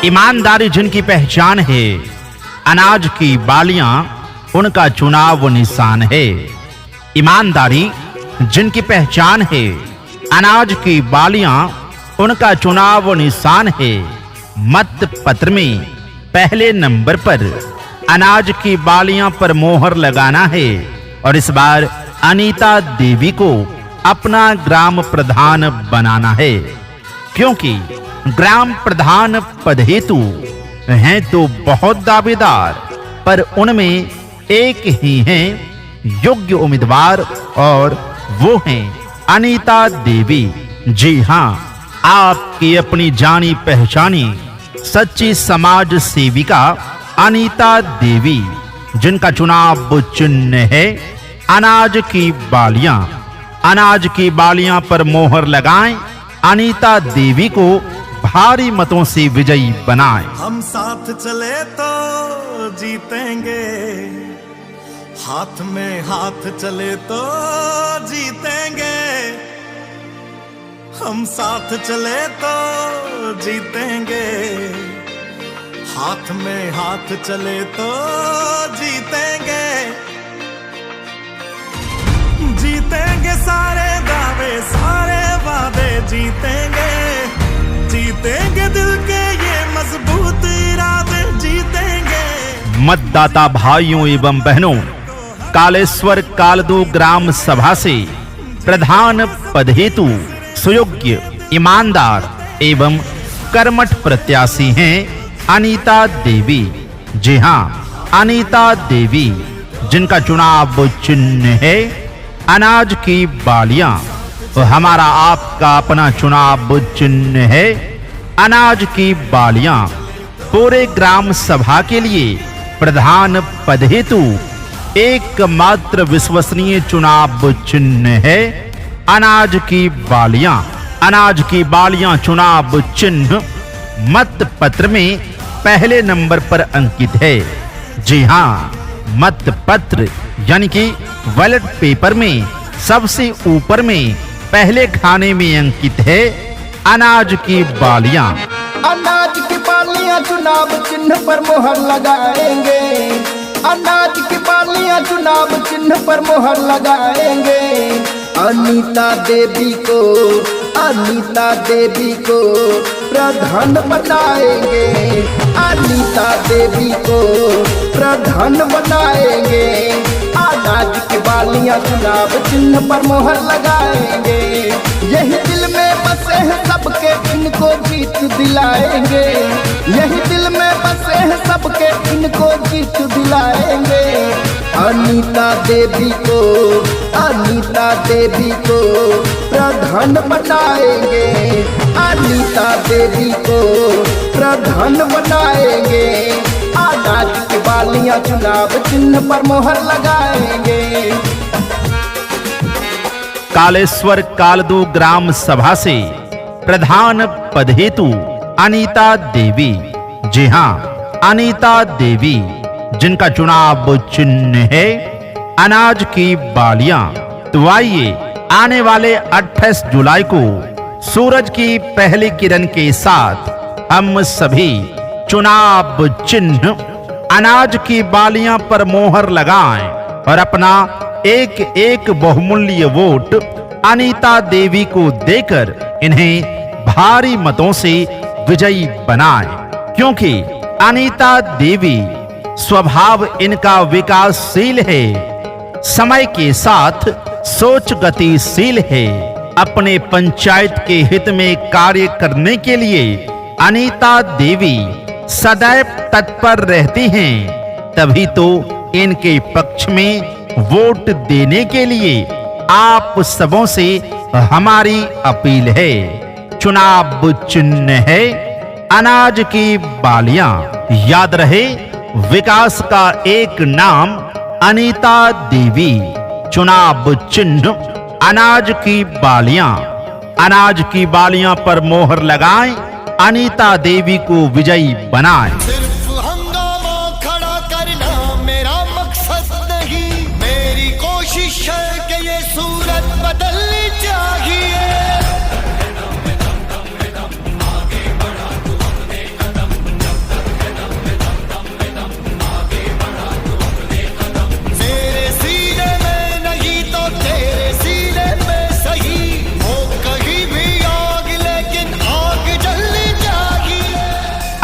ईमानदारी जिनकी पहचान है, अनाज की बालियां उनका चुनाव निशान है। ईमानदारी जिनकी पहचान है, अनाज की बालियां उनका चुनाव निशान है। मत पत्र में पहले नंबर पर अनाज की बालियां पर मोहर लगाना है और इस बार अनीता देवी को अपना ग्राम प्रधान बनाना है, क्योंकि ग्राम प्रधान पद हेतु हैं तो बहुत दावेदार, पर उनमें एक ही हैं योग्य उम्मीदवार और वो हैं अनीता देवी। जी हां, आपकी अपनी जानी पहचानी सच्ची समाज सेविका अनीता देवी, जिनका चुनाव चिन्ह है अनाज की बालियां। अनाज की बालियां पर मोहर लगाएं, अनीता देवी को भारी मतों से विजयी बनाएं। हम साथ चले तो जीतेंगे, हाथ में हाथ चले तो जीतेंगे। हम साथ चले तो जीतेंगे, हाथ में हाथ चले तो जीतेंगे। जीतेंगे सारे दावे सारे वादे जीतेंगे, जीतेंगे दिल के ये मजबूत इरादे जीतेंगे। मतदाता भाइयों एवं बहनों, कालेश्वर कालदू ग्राम सभा से प्रधान पद हेतु सुयोग्य, ईमानदार एवं कर्मठ प्रत्याशी हैं अनीता देवी। जी हां, अनीता देवी, जिनका चुनाव चिन्ह है अनाज की बालियां। तो हमारा आपका अपना चुनाव चिन्ह है अनाज की बालियां। पूरे ग्राम सभा के लिए प्रधान पद हेतु एकमात्र विश्वसनीय चुनाव चिन्ह है अनाज की बालियां। अनाज की बालियां चुनाव चिन्ह मत पत्र में पहले नंबर पर अंकित है। जी हां, मत पत्र यानी कि बैलेट पेपर में सबसे ऊपर में पहले खाने में अंकित है अनाज की बालियां। अनाज की बालियां चुनाव चिन्ह पर मोहर लगाएंगे, अनाज की बालियां चुनाव चिन्ह पर मोहर लगाएंगे। अनीता देवी को, अनीता देवी को प्रधान बनाएंगे, अनीता देवी को प्रधान बनाएंगे। अनाज की बालियां चुनाव चिन्ह पर मोहर लगाएंगे। यही दिल में बसे हैं सबके, इनको जीत दिलाएंगे। यही दिल में बसे हैं सबके, इनको जीत दिलाएंगे। अनीता देवी को, अनीता देवी को प्रधान बनाएंगे, अनीता देवी को प्रधान बनाएंगे। अनाज की बालियां चुनाव चिन्ह पर मोहर लगाएंगे। कालेश्वर कालदू ग्राम सभा से प्रधान पद हेतु अनीता देवी। जी हां, अनीता देवी, जिनका चुनाव चिन्ह है अनाज की बालियां। तो आइए आने वाले 28 जुलाई को सूरज की पहली किरण के साथ हम सभी चुनाव चिन्ह अनाज की बालियां पर मोहर लगाएं और अपना एक एक बहुमूल्य वोट अनीता देवी को देकर इन्हें भारी मतों से विजयी बनाएं, क्योंकि अनीता देवी स्वभाव इनका विकासशील है, समय के साथ सोच गतिशील है। अपने पंचायत के हित में कार्य करने के लिए अनीता देवी सदैव तत्पर रहती हैं। तभी तो इनके पक्ष में वोट देने के लिए आप सबों से हमारी अपील है। चुनाव चिन्ह है अनाज की बालियां। याद रहे, विकास का एक नाम अनीता देवी। चुनाव चिन्ह अनाज की बालियां। अनाज की बालियां पर मोहर लगाएं, अनीता देवी को विजयी बनाएं। सिर्फ हंगामा खड़ा करना मेरा मकसद नहीं, मेरी कोशिश है कि ये सूरत बदलनी चाहिए।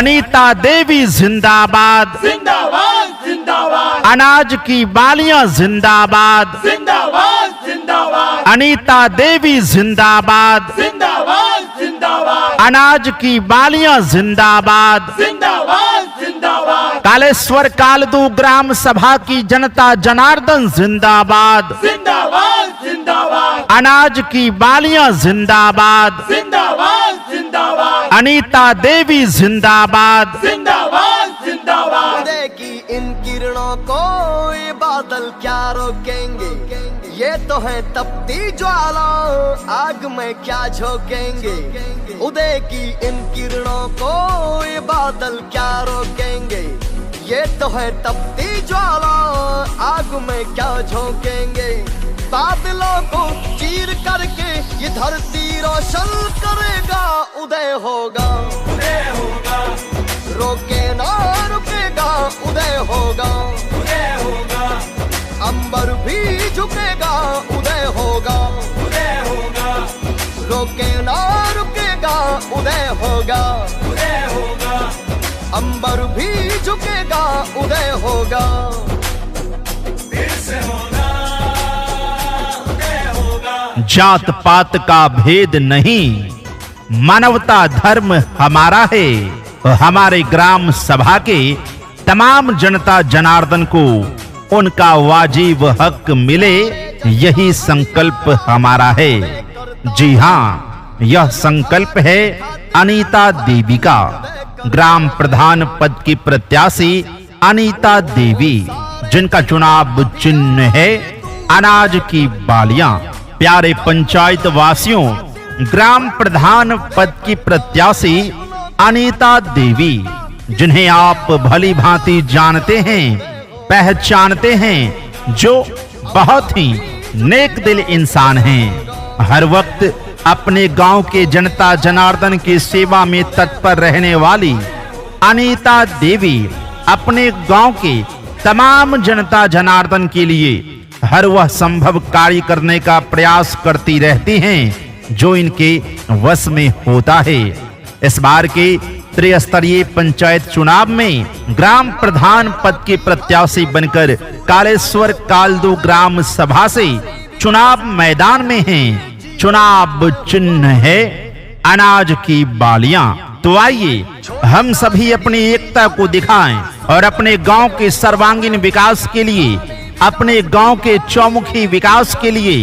अनीता देवी जिंदाबाद, जिंदाबाद जिंदाबाद अनाज की बालियां जिंदाबाद, जिंदाबाद जिंदाबाद अनीता देवी जिंदाबाद, जिंदाबाद जिंदाबाद अनाज की बालियां जिंदाबाद, जिंदाबाद जिंदाबाद कालेश्वर कालदू ग्राम सभा की जनता जनार्दन जिंदाबाद, जिंदाबाद जिंदाबाद अनाज की बालियां जिंदाबाद, जिंदाबाद जिंदाबाद अनीता देवी जिंदाबाद, जिंदाबाद जिंदाबाद उदय की इन किरणों को ये बादल क्या रोकेंगे, ये तो है तपती ज्वाला, आग में क्या झोंकेंगे। उदय की इन किरणों को ये बादल क्या रोकेंगे, ये तो है तपती ज्वाला, आग में क्या झोंकेंगे। बादलों को चीर करके ये धरती रोशन करेगा, उदय होगा, उदय होगा, रोके ना रुकेगा, उदय होगा, उदय होगा, अंबर भी झुकेगा, उदय होगा, उदय होगा, रोके ना रुकेगा, उदय होगा, उदय होगा, अंबर भी झुकेगा, उदय होगा। फिर से होगा, उदय होगा। जात पात का भेद नहीं, मानवता धर्म हमारा है। हमारे ग्राम सभा के तमाम जनता जनार्दन को उनका वाजिब हक मिले, यही संकल्प हमारा है। जी हाँ, यह संकल्प है अनीता देवी का। ग्राम प्रधान पद की प्रत्याशी अनीता देवी, जिनका चुनाव चिन्ह है अनाज की बालियां। प्यारे पंचायत वासियों, ग्राम प्रधान पद की प्रत्याशी अनीता देवी, जिन्हें आप भली भांति जानते हैं, पहचानते हैं, जो बहुत ही नेक दिल इंसान हैं। हर वक्त अपने गांव के जनता जनार्दन की सेवा में तत्पर रहने वाली अनीता देवी अपने गांव के तमाम जनता जनार्दन के लिए हर वह संभव कार्य करने का प्रयास करती रहती हैं जो इनके वश में होता है। इस बार के त्रिस्तरीय पंचायत चुनाव में ग्राम प्रधान पद के प्रत्याशी बनकर कालेश्वर कालदू ग्राम सभा से चुनाव मैदान में हैं। चुनाव चिन्ह है अनाज की बालियां। तो आइए हम सभी अपनी एकता को दिखाएं और अपने गांव के सर्वांगीण विकास के लिए, अपने गांव के चौमुखी विकास के लिए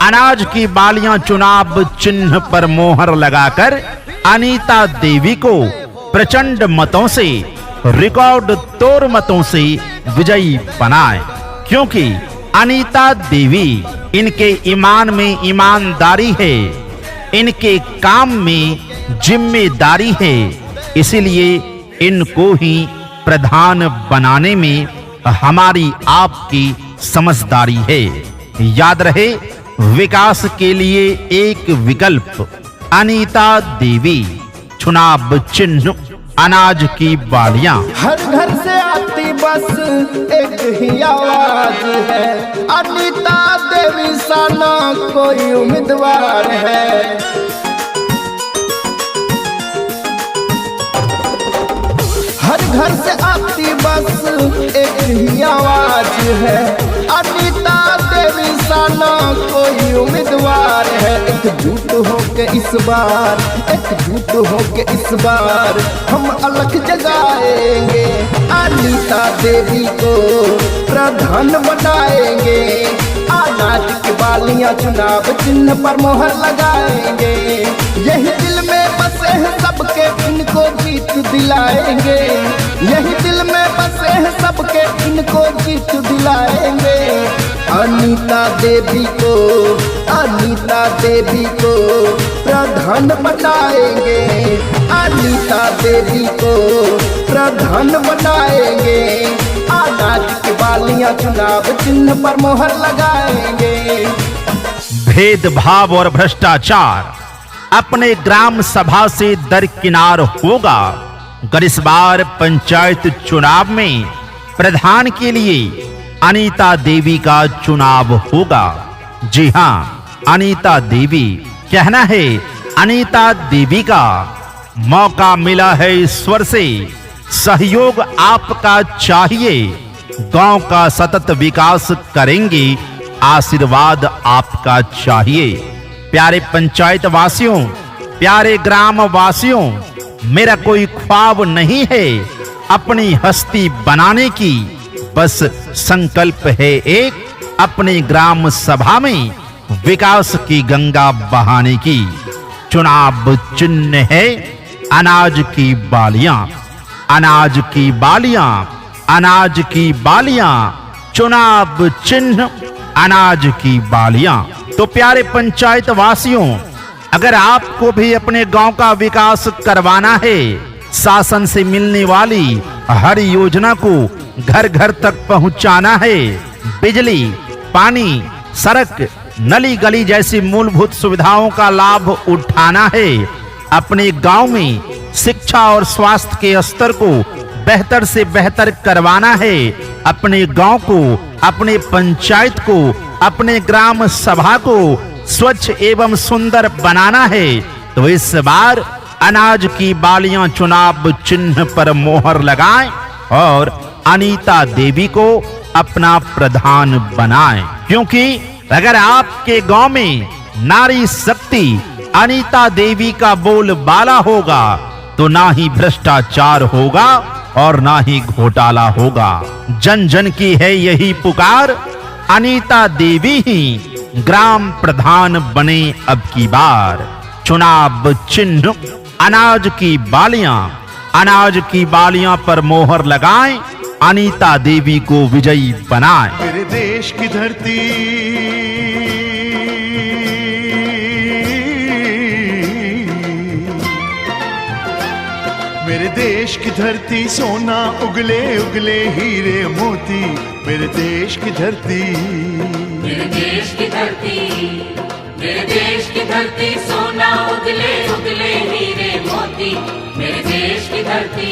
अनाज की बालियां चुनाव चिन्ह पर मोहर लगाकर अनीता देवी को प्रचंड मतों से, रिकॉर्ड तोड़ मतों से विजयी बनाएं, क्योंकि अनीता देवी, इनके ईमान में ईमानदारी है, इनके काम में जिम्मेदारी है, इसीलिए इनको ही प्रधान बनाने में हमारी आपकी समझदारी है। याद रहे, विकास के लिए एक विकल्प अनीता देवी, चुनाव चिन्ह अनाज की बालियां। हर घर से आती बस एक ही आवाज है, अनीता देवी सा ना कोई उम्मीदवार है। हर घर से आती बस एक ही आवाज है, अनीता देवी सा ना कोई उम्मीदवार है। एकजुट होके इस बार, एकजुट होके इस बार हम अलग जगाएंगे, अनीता देवी को प्रधान बनाएंगे। अनाज की बालियां चुनाव चिन्ह पर मोहर लगाएंगे, यही दिल में बसे हैं सबके, इनको जीत दिलाएंगे। यही दिल में बसे हैं सबके, इनको जीत दिलाएंगे। अनीता देवी को, अनीता देवी को प्रधान बनाएंगे, अनीता देवी को प्रधान बनाएंगे। अनाज की बालियां चुनाव चिन्ह पर मोहर लगाएंगे। भेदभाव और भ्रष्टाचार अपने ग्राम सभा से दरकिनार होगा। अगर इस बार पंचायत चुनाव में प्रधान के लिए अनीता देवी का चुनाव होगा। जी हाँ, अनीता देवी, कहना है अनीता देवी का, मौका मिला है ईश्वर से, सहयोग आपका चाहिए। गांव का सतत विकास करेंगे, आशीर्वाद आपका चाहिए। प्यारे पंचायत वासियों, प्यारे ग्राम वासियों, मेरा कोई ख्वाब नहीं है अपनी हस्ती बनाने की, बस संकल्प है एक अपने ग्राम सभा में विकास की गंगा बहाने की। चुनाव चिन्ह है अनाज की बालियां, अनाज की बालियां, अनाज की बालियां, चुनाव चिन्ह अनाज की बालियां। तो प्यारे पंचायत वासियों, अगर आपको भी अपने गांव का विकास करवाना है, शासन से मिलने वाली हर योजना को घर घर तक पहुंचाना है, बिजली, पानी, सड़क, नली गली जैसी मूलभूत सुविधाओं का लाभ उठाना है, अपने गांव में शिक्षा और स्वास्थ्य के स्तर को बेहतर से बेहतर करवाना है, अपने गांव को, अपने पंचायत को, अपने ग्राम सभा को स्वच्छ एवं सुंदर बनाना है, तो इस बार अनाज की बालियां चुनाव चिन्ह पर मोहर लगाएं और अनीता देवी को अपना प्रधान बनाएं। क्योंकि अगर आपके गांव में नारी शक्ति अनीता देवी का बोलबाला होगा, तो ना ही भ्रष्टाचार होगा और ना ही घोटाला होगा। जन जन की है यही पुकार, अनीता देवी ही ग्राम प्रधान बने अब की बार। चुनाव चिन्ह अनाज की बालियां, अनाज की बालियां पर मोहर लगाएं, अनीता देवी को विजयी बनाएं। मेरे देश की धरती मेरे देश की धरती सोना उगले उगले हीरे मोती। मेरे देश की धरती, मेरे देश की धरती, मेरे देश की धरती सोना उगले उगले हीरे मोती। मेरे देश की धरती,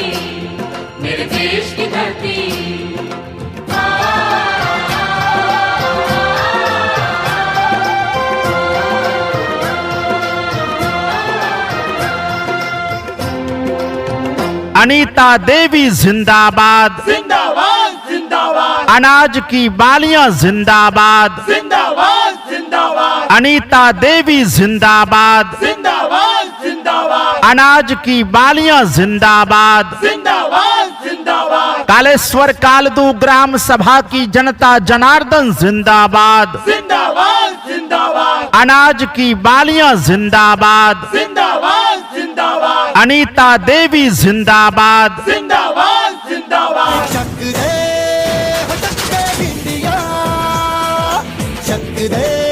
मेरे देश की धरती। अनीता देवी जिंदाबाद, जिंदाबाद जिंदाबाद अनाज की बालियां जिंदाबाद, जिंदाबाद जिंदाबाद अनीता देवी जिंदाबाद, जिंदाबाद जिंदाबाद अनाज की बालियां जिंदाबाद। जिंदाबाद जिंदाबाद कालेश्वर कालदू ग्राम सभा की जनता जनार्दन जिंदाबाद, जिंदाबाद जिंदाबाद अनाज की बालियां जिंदाबाद, जिंदाबाद जिंदाबाद अनीता देवी जिंदाबाद। जिंदाबाद जिंदाबाद चक दे इंडिया, चक दे